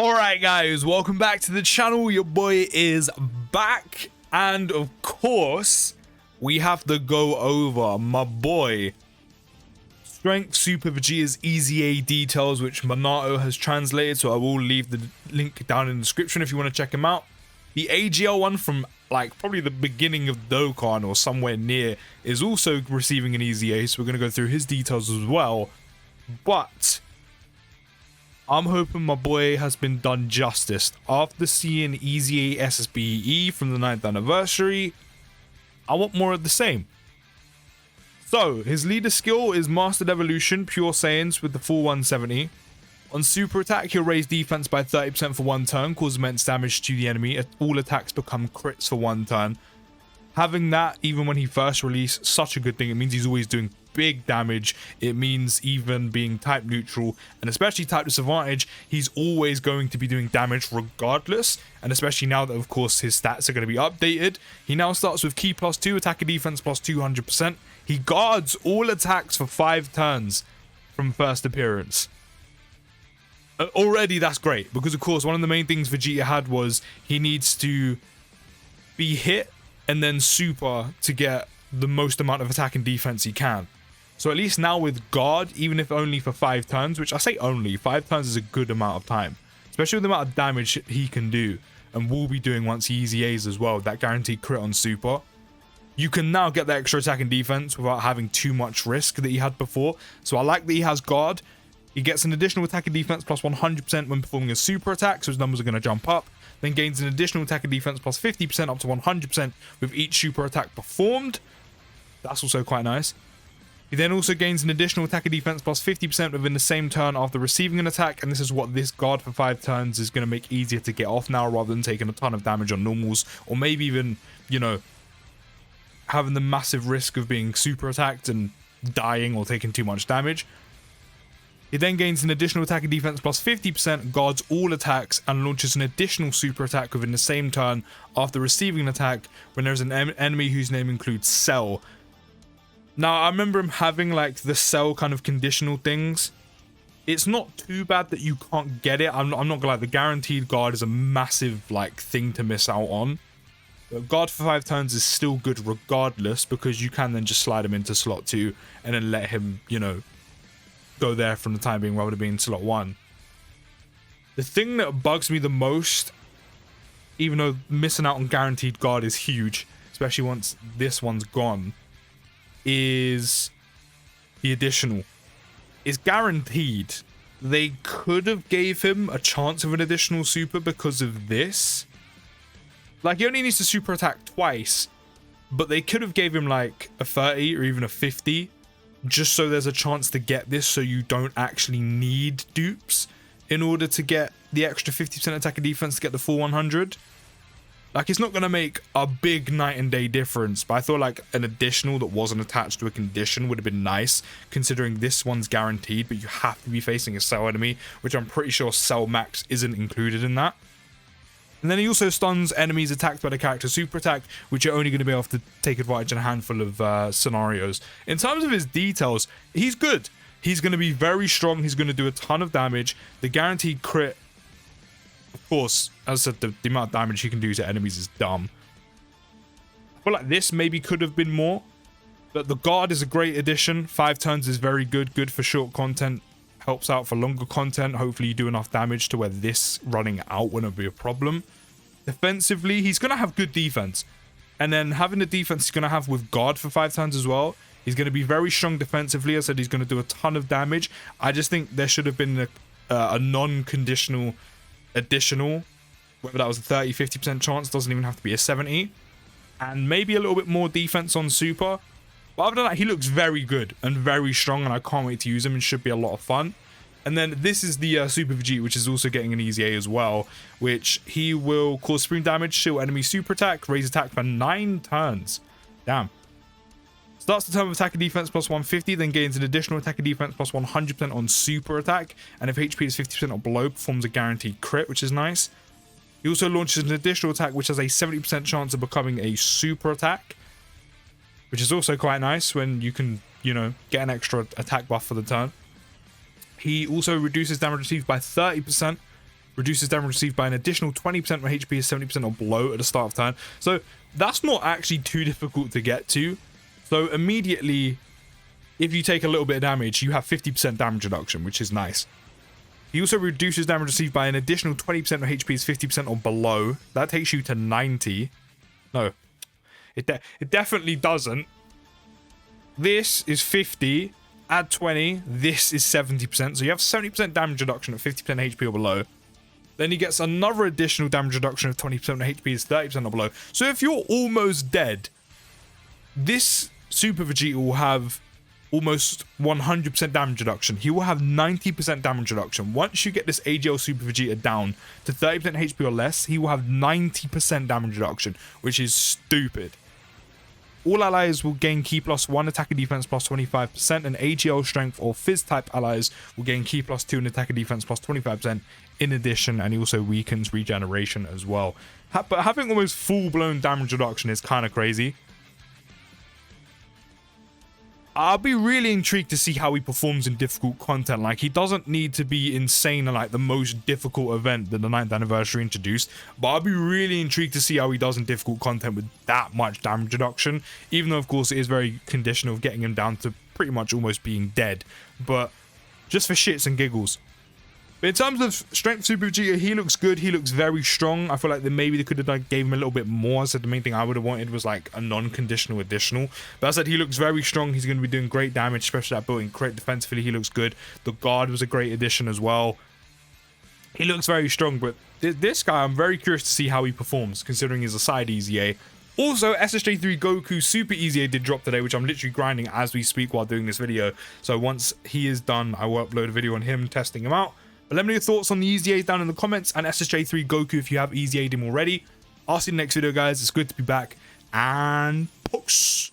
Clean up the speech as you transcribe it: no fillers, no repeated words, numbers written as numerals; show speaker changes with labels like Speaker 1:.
Speaker 1: Alright guys, welcome back to the channel. Your boy is back, and of course we have to go over my boy Strength Super Vegeta's EZA details, which Minato has translated, so I will leave the link down in the description if you want to check him out. The AGL one from like probably the beginning of Dokkan or somewhere near is also receiving an EZA, so we're going to go through his details as well. But I'm hoping my boy has been done justice. After seeing EZA SSBE from the 9th anniversary, I want more of the same. So, his leader skill is Mastered Evolution, Pure Saiyans with the full 170. On Super Attack, he'll raise defense by 30% for 1 turn, cause immense damage to the enemy. All attacks become crits for 1 turn. Having that, even when he first released, such a good thing. It means he's always doing big damage. It means even being type neutral, and especially type disadvantage, he's always going to be doing damage regardless. And especially now that, of course, his stats are going to be updated. He now starts with Ki +2, attack and defense plus 200%. He guards all attacks for 5 turns from first appearance. Already that's great, because of course one of the main things Vegeta had was he needs to be hit and then super to get the most amount of attack and defense he can. So at least now with guard, even if only for 5 turns, which I say only, 5 turns is a good amount of time, especially with the amount of damage he can do and will be doing once he EZAs as well, that guaranteed crit on super. You can now get the extra attack and defense without having too much risk that he had before. So I like that he has guard. He gets an additional attack and defense plus 100% when performing a super attack, so his numbers are going to jump up. Then gains an additional attack and defense plus 50% up to 100% with each super attack performed. That's also quite nice. He then also gains an additional attack and defense plus 50% within the same turn after receiving an attack, and this is what this guard for 5 turns is going to make easier to get off now, rather than taking a ton of damage on normals, or maybe even, you know, having the massive risk of being super attacked and dying or taking too much damage. He then gains an additional attack and defense plus 50%, guards all attacks, and launches an additional super attack within the same turn after receiving an attack when there's an enemy whose name includes Cell. Now, I remember him having like the Cell kind of conditional things. It's not too bad that you can't get it. I'm not gonna lie, the guaranteed guard is a massive like thing to miss out on. But guard for 5 turns is still good regardless, because you can then just slide him into slot 2 and then let him, you know, go there from the time being rather than being slot 1. The thing that bugs me the most, even though missing out on guaranteed guard is huge, especially once this one's gone, is the additional. It's guaranteed. They could have gave him a chance of an additional super because of this. Like, he only needs to super attack twice, but they could have gave him like a 30 or even a 50, just so there's a chance to get this, so you don't actually need dupes in order to get the extra 50% attack and defense to get the full 100. Like, it's not going to make a big night and day difference, but I thought like an additional that wasn't attached to a condition would have been nice, considering this one's guaranteed, but you have to be facing a Cell enemy, which I'm pretty sure Cell Max isn't included in that. And then he also stuns enemies attacked by the character super attack, which you're only going to be able to take advantage in a handful of scenarios. In terms of his details, he's good. He's going to be very strong. He's going to do a ton of damage. The guaranteed crit, of course, as I said, the amount of damage he can do to enemies is dumb. I feel like this maybe could have been more, but the guard is a great addition. 5 turns is very good. Good for short content. Helps out for longer content. Hopefully you do enough damage to where this running out wouldn't be a problem. Defensively, he's going to have good defense. And then having the defense he's going to have with guard for 5 turns as well. He's going to be very strong defensively. I said he's going to do a ton of damage. I just think there should have been a non-conditional additional. Whether that was a 30-50% chance. Doesn't even have to be a 70. And maybe a little bit more defense on super. But other than that, he looks very good and very strong, and I can't wait to use him. It should be a lot of fun. And then this is the Super Vegeta, which is also getting an EZA as well, which he will cause supreme damage, shield enemy super attack, raise attack for 9 turns. Damn. Starts the turn with attack and defense plus 150, then gains an additional attack and defense plus 100% on super attack, and if HP is 50% or below, performs a guaranteed crit, which is nice. He also launches an additional attack, which has a 70% chance of becoming a super attack, which is also quite nice when you can, you know, get an extra attack buff for the turn. He also reduces damage received by 30% reduces damage received by an additional 20% when HP is 70% or below at the start of turn. So that's not actually too difficult to get to. So immediately, if you take a little bit of damage, you have 50% damage reduction, which is nice. He also reduces damage received by an additional 20% when HP is 50% or below. That takes you to 90. No, it definitely doesn't. This is 50. Add 20. This is 70%. So you have 70% damage reduction at 50% HP or below. Then he gets another additional damage reduction of 20% when HP is 30% or below. So if you're almost dead, this Super Vegeta will have almost 100% damage reduction. He will have 90% damage reduction. Once you get this AGL Super Vegeta down to 30% HP or less, he will have 90% damage reduction, which is stupid. All allies will gain Ki plus 1 attack and defense plus 25%, and AGL strength or Fizz type allies will gain Ki plus 2 and attack and defense plus 25% in addition, and he also weakens regeneration as well. But having almost full-blown damage reduction is kind of crazy. I'll be really intrigued to see how he performs in difficult content. Like, he doesn't need to be insane in like the most difficult event that the 9th anniversary introduced, but I'll be really intrigued to see how he does in difficult content with that much damage reduction, even though of course it is very conditional of getting him down to pretty much almost being dead, but just for shits and giggles. But in terms of strength Super Vegeta, he looks good. He looks very strong. I feel like maybe they could have like gave him a little bit more. So the main thing I would have wanted was like a non-conditional additional. But I said he looks very strong. He's going to be doing great damage, especially that built-in crit defensively. He looks good. The guard was a great addition as well. He looks very strong. But this guy, I'm very curious to see how he performs, considering he's a side EZA. Also, SSJ3 Goku Super EZA did drop today, which I'm literally grinding as we speak while doing this video. So once he is done, I will upload a video on him testing him out. But let me know your thoughts on the EZAs down in the comments, and SSJ3 Goku if you have EZA'd him already. I'll see you in the next video, guys. It's good to be back, and peace.